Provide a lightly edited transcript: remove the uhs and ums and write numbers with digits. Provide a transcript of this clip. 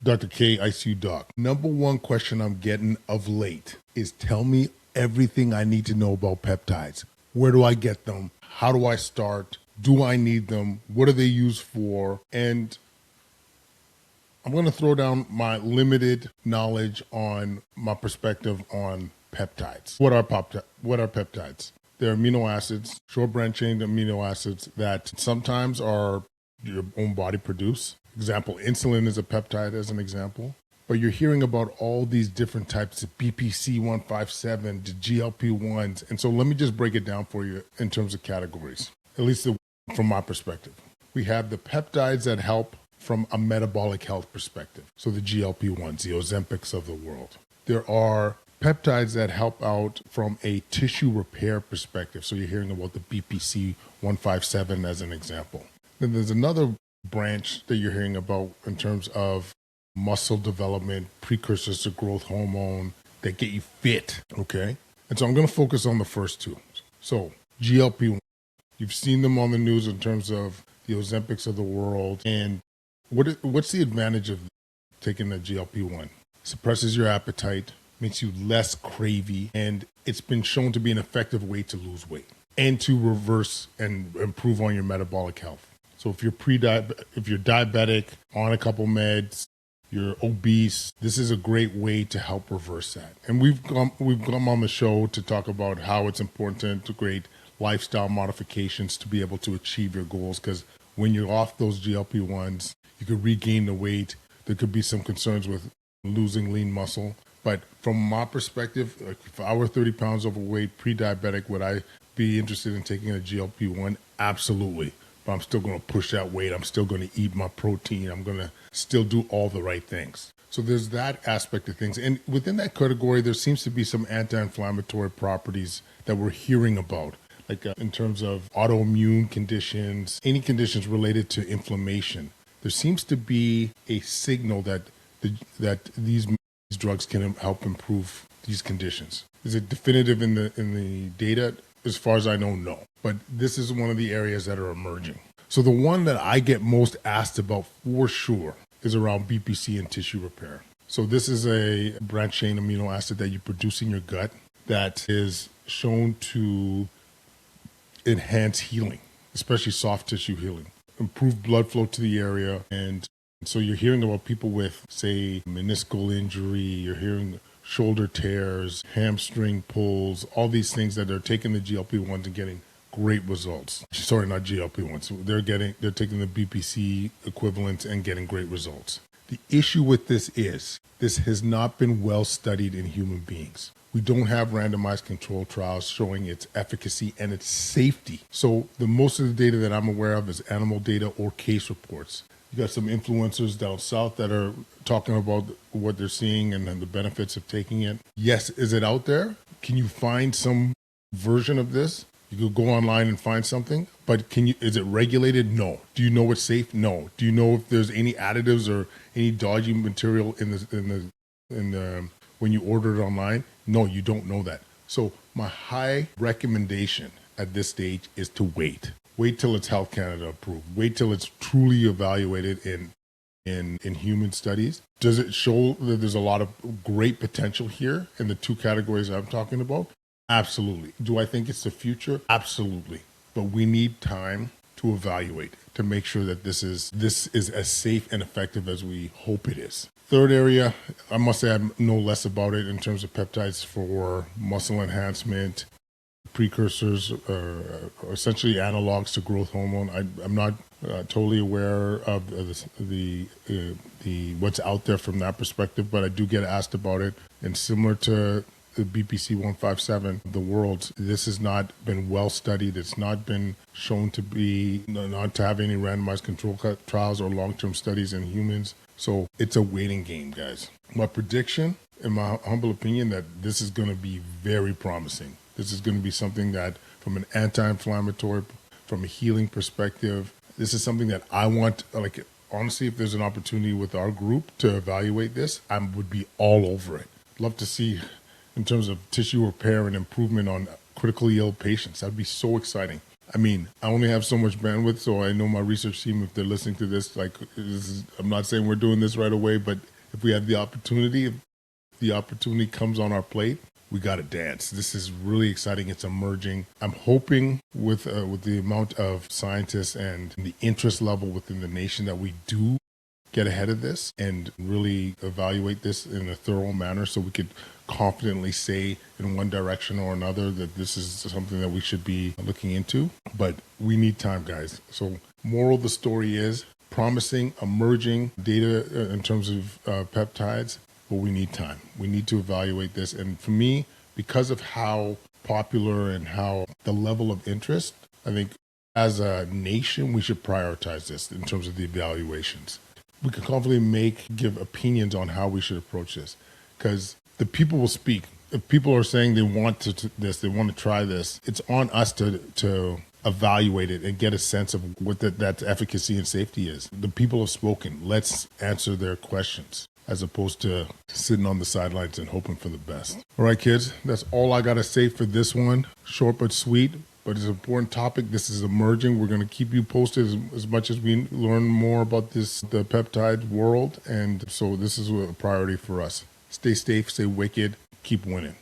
Dr. K, ICU Doc. Number one question I'm getting of late is tell me everything I need to know about peptides. Where do I get them? How do I start? Do I need them? What are they used for? And I'm going to throw down my limited knowledge on my perspective on peptides. What are peptides? They're amino acids, short branch chain amino acids that sometimes are your own body produce. Example, insulin is a peptide as an example. But you're hearing about all these different types of BPC 157, the GLP-1s. And so let me just break it down for you in terms of categories, at least from my perspective. We have the peptides that help from a metabolic health perspective. So the GLP-1s, the Ozempics of the world. There are peptides that help out from a tissue repair perspective. So you're hearing about the BPC 157 as an example. Then there's another branch that you're hearing about in terms of muscle development, precursors to growth hormone that get you fit, okay? And so I'm going to focus on the first two. So GLP-1, you've seen them on the news in terms of the Ozempics of the world. And what's the advantage of taking the GLP-1? Suppresses your appetite, makes you less cravey, and it's been shown to be an effective way to lose weight and to reverse and improve on your metabolic health. So if you're diabetic, on a couple meds, you're obese, this is a great way to help reverse that. And we've come on the show to talk about how it's important to integrate lifestyle modifications to be able to achieve your goals, because when you're off those GLP-1s, you could regain the weight. There could be some concerns with losing lean muscle. But from my perspective, like if I were 30 pounds overweight, pre-diabetic, would I be interested in taking a GLP-1? Absolutely. But I'm still going to push that weight. I'm still going to eat my protein. I'm going to still do all the right things. So there's that aspect of things. And within that category, there seems to be some anti-inflammatory properties that we're hearing about, like in terms of autoimmune conditions, any conditions related to inflammation. There seems to be a signal that these drugs can help improve these conditions. Is it definitive in the data? As far as I know, no. But this is one of the areas that are emerging. So the one that I get most asked about for sure is around BPC and tissue repair. So this is a branch chain amino acid that you produce in your gut that is shown to enhance healing, especially soft tissue healing, improve blood flow to the area. And so you're hearing about people with, say, meniscal injury, you're hearing shoulder tears, hamstring pulls, all these things that are taking the GLP-1s and getting great results. Sorry, not GLP-1s. They're taking the BPC equivalents and getting great results. The issue with this is this has not been well studied in human beings. We don't have randomized control trials showing its efficacy and its safety. So the most of the data that I'm aware of is animal data or case reports. You got some influencers down south that are talking about what they're seeing and the benefits of taking it. Yes, is it out there? Can you find some version of this? You could go online and find something, but is it regulated? No. Do you know it's safe? No. Do you know if there's any additives or any dodgy material in the when you order it online? No, you don't know that. So my high recommendation at this stage is to wait. Wait till it's Health Canada approved. Wait till it's truly evaluated in human studies. Does it show that there's a lot of great potential here in the two categories I'm talking about? Absolutely. Do I think it's the future? Absolutely. But we need time to evaluate to make sure that this is as safe and effective as we hope it is. Third area, I must say I know less about it in terms of peptides for muscle enhancement, precursors, essentially analogs to growth hormone. I'm not totally aware of the what's out there from that perspective, but I do get asked about it. And similar to the BPC 157, the world, this has not been well studied. It's not been shown to be, not to have any randomized control trials or long-term studies in humans. So it's a waiting game, guys. My prediction, in my humble opinion, that this is going to be very promising. This is going to be something that, from an anti-inflammatory, from a healing perspective, this is something that I want, like, honestly, if there's an opportunity with our group to evaluate this, I would be all over it. Love to see, in terms of tissue repair and improvement on critically ill patients. That'd be so exciting. I mean, I only have so much bandwidth, so I know my research team, if they're listening to this, I'm not saying we're doing this right away, but if we have the opportunity, if the opportunity comes on our plate, we got to dance. This is really exciting. It's emerging. I'm hoping with the amount of scientists and the interest level within the nation that we do get ahead of this and really evaluate this in a thorough manner so we could confidently say in one direction or another that this is something that we should be looking into. But we need time, guys. So moral of the story is promising, emerging data in terms of peptides, but we need time. We need to evaluate this. And for me, because of how popular and how the level of interest, I think as a nation, we should prioritize this in terms of the evaluations. We can confidently give opinions on how we should approach this, because the people will speak. If people are saying they want they want to try this, it's on us to evaluate it and get a sense of what that efficacy and safety is. The people have spoken. Let's answer their questions as opposed to sitting on the sidelines and hoping for the best. All right, kids, that's all I got to say for this one. Short but sweet. But it's an important topic. This is emerging. We're going to keep you posted as much as we learn more about the peptide world. And so this is a priority for us. Stay safe, stay wicked, keep winning.